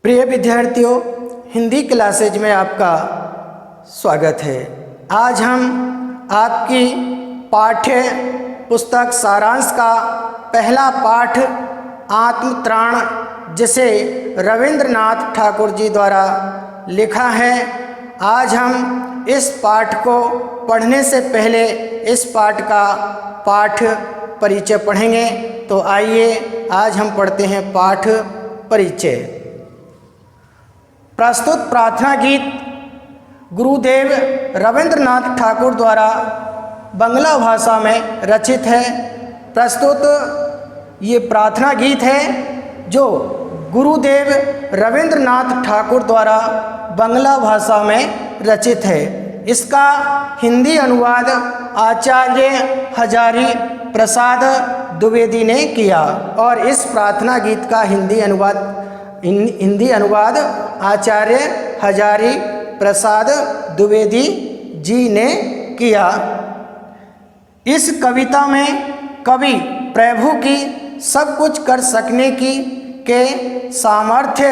प्रिय विद्यार्थियों, हिंदी क्लासेज में आपका स्वागत है। आज हम आपकी पाठ्य पुस्तक सारांश का पहला पाठ आत्मत्राण, जिसे रविंद्रनाथ ठाकुर जी द्वारा लिखा है, आज हम इस पाठ को पढ़ने से पहले इस पाठ का पाठ परिचय पढ़ेंगे। तो आइए आज हम पढ़ते हैं पाठ परिचय। प्रस्तुत प्रार्थना गीत गुरुदेव रविंद्रनाथ ठाकुर द्वारा बंगला भाषा में रचित है। प्रस्तुत ये प्रार्थना गीत है जो गुरुदेव रविंद्रनाथ ठाकुर द्वारा बंगला भाषा में रचित है। इसका हिंदी अनुवाद आचार्य हजारी प्रसाद द्विवेदी ने किया और इस प्रार्थना गीत का हिंदी अनुवाद आचार्य हजारी प्रसाद द्विवेदी जी ने किया। इस कविता में कवि प्रभु की सब कुछ कर सकने के सामर्थ्य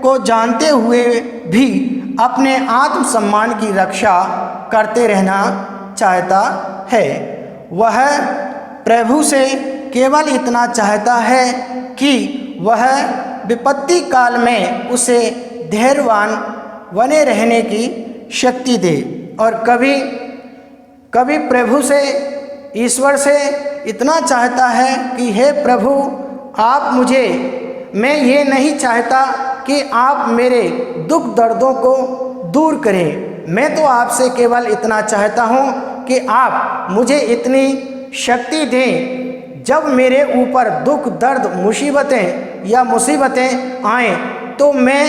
को जानते हुए भी अपने आत्मसम्मान की रक्षा करते रहना चाहता है। वह प्रभु से केवल इतना चाहता है कि वह विपत्ति काल में उसे धैर्यवान बने रहने की शक्ति दे। और कभी प्रभु से, ईश्वर से इतना चाहता है कि हे प्रभु, आप मुझे, मैं ये नहीं चाहता कि आप मेरे दुख दर्दों को दूर करें, मैं तो आपसे केवल इतना चाहता हूँ कि आप मुझे इतनी शक्ति दें जब मेरे ऊपर दुख दर्द मुसीबतें आएँ तो मैं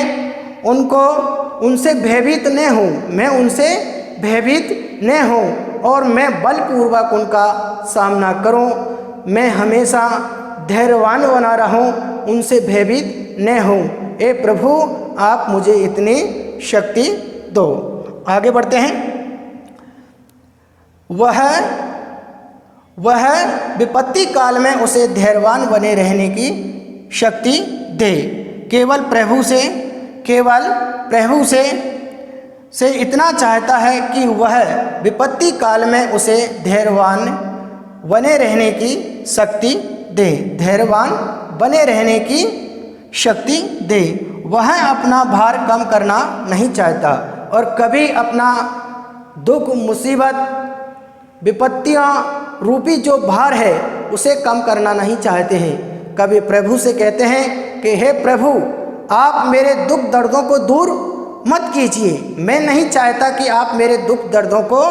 उनसे भयभीत न हूँ, मैं उनसे भयभीत न हूँ और मैं बलपूर्वक उनका सामना करूँ। मैं हमेशा धैर्यवान बना रहूँ, उनसे भयभीत न हूँ। ए प्रभु, आप मुझे इतनी शक्ति दो। आगे बढ़ते हैं। वह विपत्ति काल में उसे धैर्यवान बने रहने की शक्ति दे। केवल प्रभु से इतना चाहता है कि वह विपत्ति काल में उसे धैर्यवान बने रहने की शक्ति दे, धैर्यवान बने रहने की शक्ति दे। वह अपना भार कम करना नहीं चाहता और कभी अपना दुख, मुसीबत, विपत्तियाँ रूपी जो भार है उसे कम करना नहीं चाहते हैं। कभी प्रभु से कहते हैं कि हे प्रभु, आप मेरे दुख दर्दों को दूर मत कीजिए। मैं नहीं चाहता कि आप मेरे दुख दर्दों को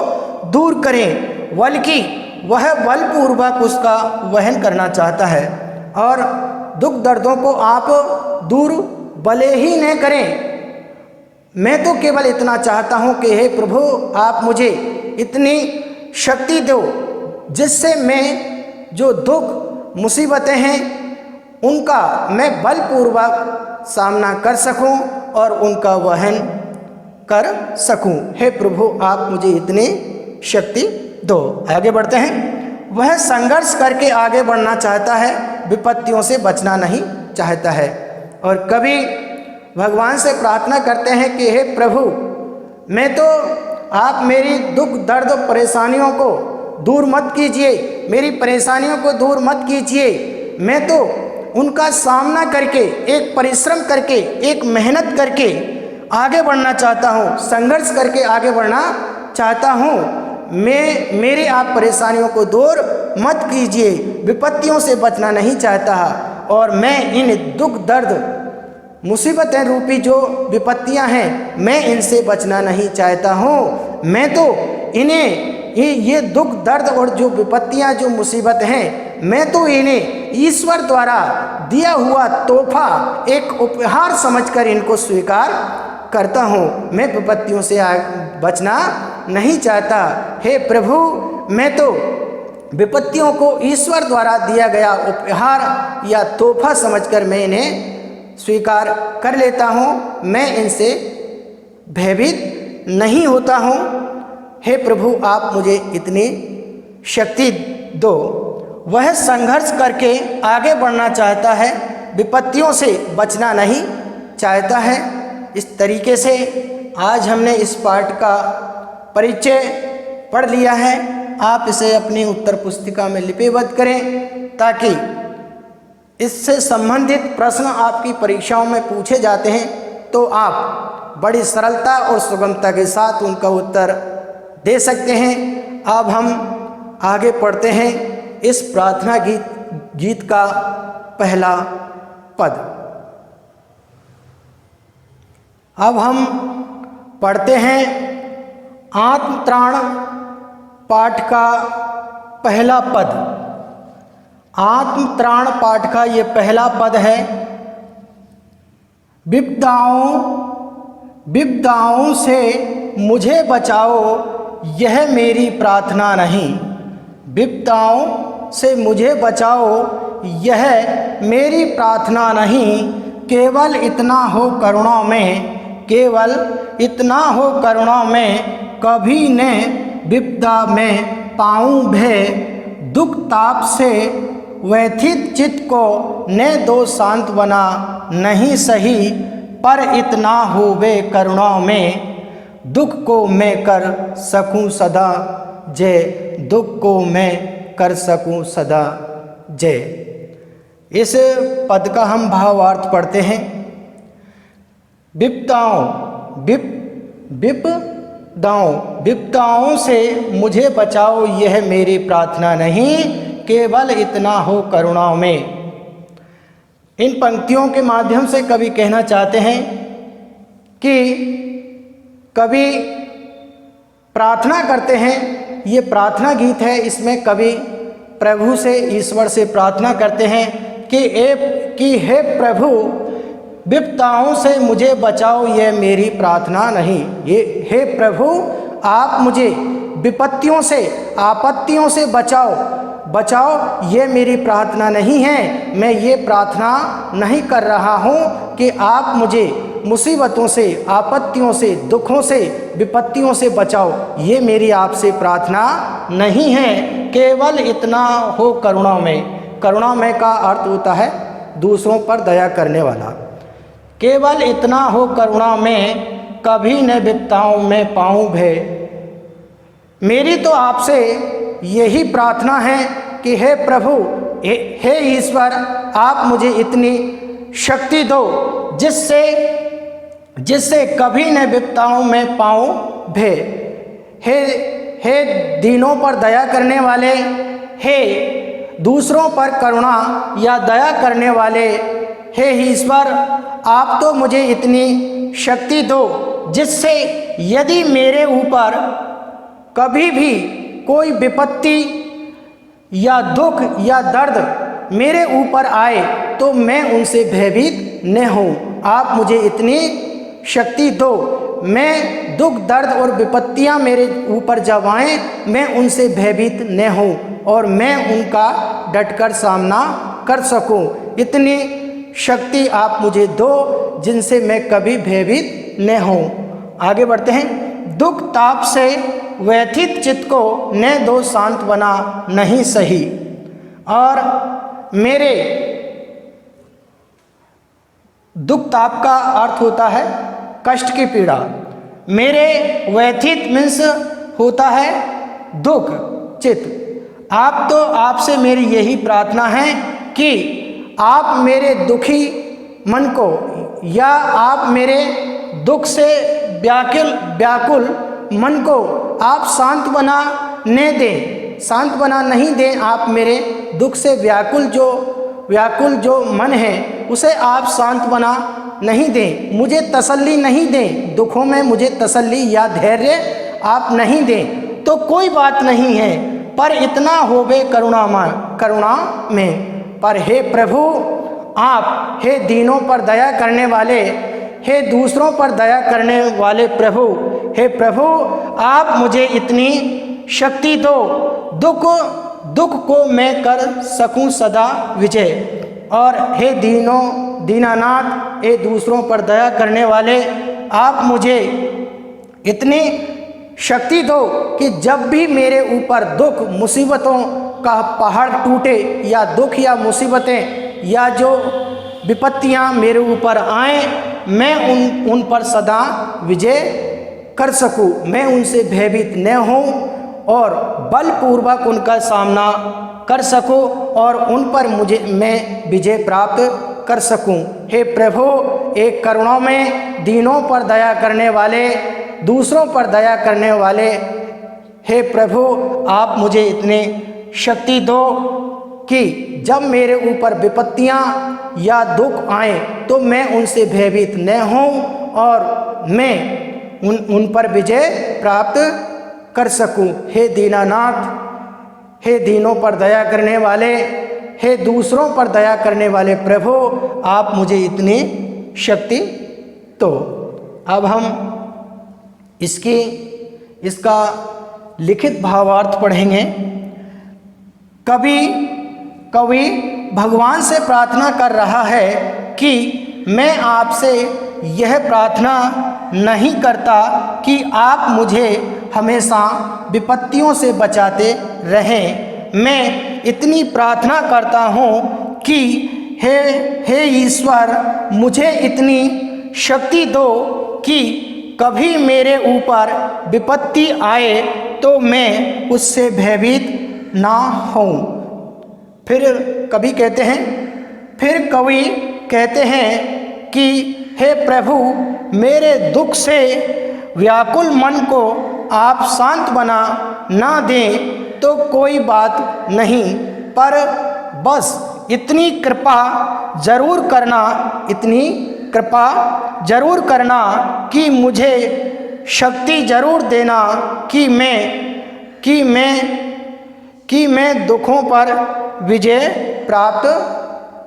दूर करें, बल्कि वह बलपूर्वक उसका वहन करना चाहता है। और दुख दर्दों को आप दूर भले ही न करें, मैं तो केवल इतना चाहता हूँ कि हे प्रभु, आप मुझे इतनी शक्ति दो जिससे मैं जो दुख मुसीबतें हैं उनका मैं बलपूर्वक सामना कर सकूं और उनका वहन कर सकूं। हे प्रभु, आप मुझे इतनी शक्ति दो। आगे बढ़ते हैं। वह संघर्ष करके आगे बढ़ना चाहता है, विपत्तियों से बचना नहीं चाहता है। और कभी भगवान से प्रार्थना करते हैं कि हे प्रभु, मैं तो, आप मेरी दुख दर्द परेशानियों को दूर मत कीजिए, मेरी परेशानियों को दूर मत कीजिए। मैं तो उनका सामना करके, एक परिश्रम करके, एक मेहनत करके आगे बढ़ना चाहता हूँ, संघर्ष करके आगे बढ़ना चाहता हूँ। मेरी आप परेशानियों को दूर मत कीजिए, विपत्तियों से बचना नहीं चाहता और मैं इन दुख दर्द मुसीबतें रूपी जो विपत्तियां हैं, मैं इनसे बचना नहीं चाहता हूँ। मैं तो ये दुख दर्द और जो विपत्तियां, जो मुसीबत हैं, मैं तो इन्हें ईश्वर द्वारा दिया हुआ तोहफा, एक उपहार समझकर इनको स्वीकार करता हूँ। मैं विपत्तियों से बचना नहीं चाहता। हे प्रभु, मैं तो विपत्तियों को ईश्वर द्वारा दिया गया उपहार या तोहफा समझकर मैं इन्हें स्वीकार कर लेता हूँ, मैं इनसे भयभीत नहीं होता हूँ। हे प्रभु, आप मुझे इतनी शक्ति दो। वह संघर्ष करके आगे बढ़ना चाहता है, विपत्तियों से बचना नहीं चाहता है। इस तरीके से आज हमने इस पाठ का परिचय पढ़ लिया है। आप इसे अपनी उत्तर पुस्तिका में लिपिबद्ध करें ताकि इससे संबंधित प्रश्न आपकी परीक्षाओं में पूछे जाते हैं तो आप बड़ी सरलता और सुगमता के साथ उनका उत्तर दे सकते हैं। अब हम आगे पढ़ते हैं इस प्रार्थना गीत का पहला पद। अब हम पढ़ते हैं आत्मत्राण पाठ का पहला पद। आत्मत्राण पाठ का ये पहला पद है। विपदाओं से मुझे बचाओ, यह मेरी प्रार्थना नहीं। विपदाओं से मुझे बचाओ, यह मेरी प्रार्थना नहीं। केवल इतना हो करुणा में, केवल इतना हो करुणा में, कभी न विपदा में पाऊँ भय। दुख ताप से व्यथित चित्त को न दो सांत्वना, नहीं सही पर इतना होवे करुणा में। दुख को मैं कर सकूं सदा जय, दुख को मैं कर सकूं सदा जय। इस पद का हम भावार्थ पढ़ते हैं। विपदाओं से मुझे बचाओ, यह मेरी प्रार्थना नहीं। केवल इतना हो करुणा में। इन पंक्तियों के माध्यम से कवि कहना चाहते हैं कि कवि प्रार्थना करते हैं। ये प्रार्थना गीत है, इसमें कवि प्रभु से, ईश्वर से प्रार्थना करते हैं कि हे प्रभु, विपदाओं से मुझे बचाओ, यह मेरी प्रार्थना नहीं। ये हे प्रभु, आप मुझे विपत्तियों से, आपत्तियों से बचाओ, ये मेरी प्रार्थना नहीं है। मैं ये प्रार्थना नहीं कर रहा हूँ कि आप मुझे मुसीबतों से, आपत्तियों से, दुखों से, विपत्तियों से बचाओ। ये मेरी आपसे प्रार्थना नहीं है। केवल इतना हो करुणा में। करुणामय का अर्थ होता है दूसरों पर दया करने वाला। केवल इतना हो करुणा में, कभी न विपदाओं में पाऊँ भय। मेरी तो आपसे यही प्रार्थना है कि हे प्रभु, हे ईश्वर, आप मुझे इतनी शक्ति दो जिससे कभी न विपदाओं में पाऊँ भय। हे दीनों पर दया करने वाले, हे दूसरों पर करुणा या दया करने वाले, हे ईश्वर, आप तो मुझे इतनी शक्ति दो जिससे यदि मेरे ऊपर कभी भी कोई विपत्ति या दुख या दर्द मेरे ऊपर आए तो मैं उनसे भयभीत न हूँ। आप मुझे इतनी शक्ति दो, मैं दुख दर्द और विपत्तियाँ मेरे ऊपर जब आएँ मैं उनसे भयभीत न हूँ और मैं उनका डटकर सामना कर सकूँ। इतनी शक्ति आप मुझे दो जिनसे मैं कभी भयभीत न हूँ। आगे बढ़ते हैं। दुख ताप से व्यथित चित्त को न दो सांत्वना, नहीं सही। और मेरे दुख ताप का अर्थ होता है कष्ट की पीड़ा। मेरे व्यथित मीन्स होता है दुख चित्त। आपसे मेरी यही प्रार्थना है कि आप मेरे दुखी मन को या आप मेरे दुख से व्याकुल मन को आप सांत्वना न दें, सांत्वना नहीं दें। आप मेरे दुख से व्याकुल जो मन है उसे आप सांत्वना नहीं दें, मुझे तसल्ली नहीं दें। दुखों में मुझे तसल्ली या धैर्य आप नहीं दें तो कोई बात नहीं है, पर इतना होवे करुणा में। पर हे प्रभु, आप हे दीनों पर दया करने वाले, हे दूसरों पर दया करने वाले प्रभु, हे प्रभु, आप मुझे इतनी शक्ति दो, दुख को मैं कर सकूं सदा विजय। और हे दीनानाथ, हे दूसरों पर दया करने वाले, आप मुझे इतनी शक्ति दो कि जब भी मेरे ऊपर दुख मुसीबतों का पहाड़ टूटे या दुख या मुसीबतें या जो विपत्तियां मेरे ऊपर आएं मैं उन पर सदा विजय कर सकूं, मैं उनसे भयभीत न हूं और बलपूर्वक उनका सामना कर सकूं और उन पर मैं विजय प्राप्त कर सकूं। हे प्रभु, एक करुणा में दीनों पर दया करने वाले, दूसरों पर दया करने वाले, हे प्रभु आप मुझे इतनी शक्ति दो कि जब मेरे ऊपर विपत्तियां या दुख आए तो मैं उनसे भयभीत न हूं और मैं उन पर विजय प्राप्त कर सकूं। हे दीनानाथ, हे दीनों पर दया करने वाले, हे दूसरों पर दया करने वाले प्रभु, आप मुझे इतनी शक्ति दो। अब हम इसका लिखित भावार्थ पढ़ेंगे। कवि भगवान से प्रार्थना कर रहा है कि मैं आपसे यह प्रार्थना नहीं करता कि आप मुझे हमेशा विपत्तियों से बचाते रहें, मैं इतनी प्रार्थना करता हूँ कि हे ईश्वर, मुझे इतनी शक्ति दो कि कभी मेरे ऊपर विपत्ति आए तो मैं उससे भयभीत ना हूँ। फिर कवि कहते हैं कि हे प्रभु, मेरे दुख से व्याकुल मन को आप सांत्वना बना ना दें तो कोई बात नहीं, पर बस इतनी कृपा जरूर करना कि मुझे शक्ति जरूर देना कि मैं दुखों पर विजय प्राप्त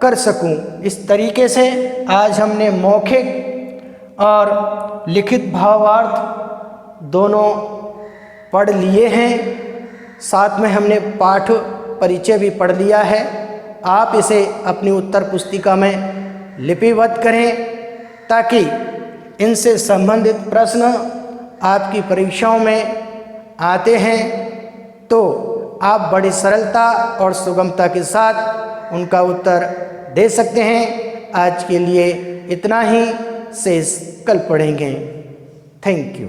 कर सकूं। इस तरीके से आज हमने मौखिक और लिखित भावार्थ दोनों पढ़ लिए हैं, साथ में हमने पाठ परिचय भी पढ़ लिया है। आप इसे अपनी उत्तर पुस्तिका में लिपिबद्ध करें ताकि इनसे संबंधित प्रश्न आपकी परीक्षाओं में आते हैं तो आप बड़ी सरलता और सुगमता के साथ उनका उत्तर दे सकते हैं। आज के लिए इतना ही, शेष कल पढ़ेंगे। Thank you.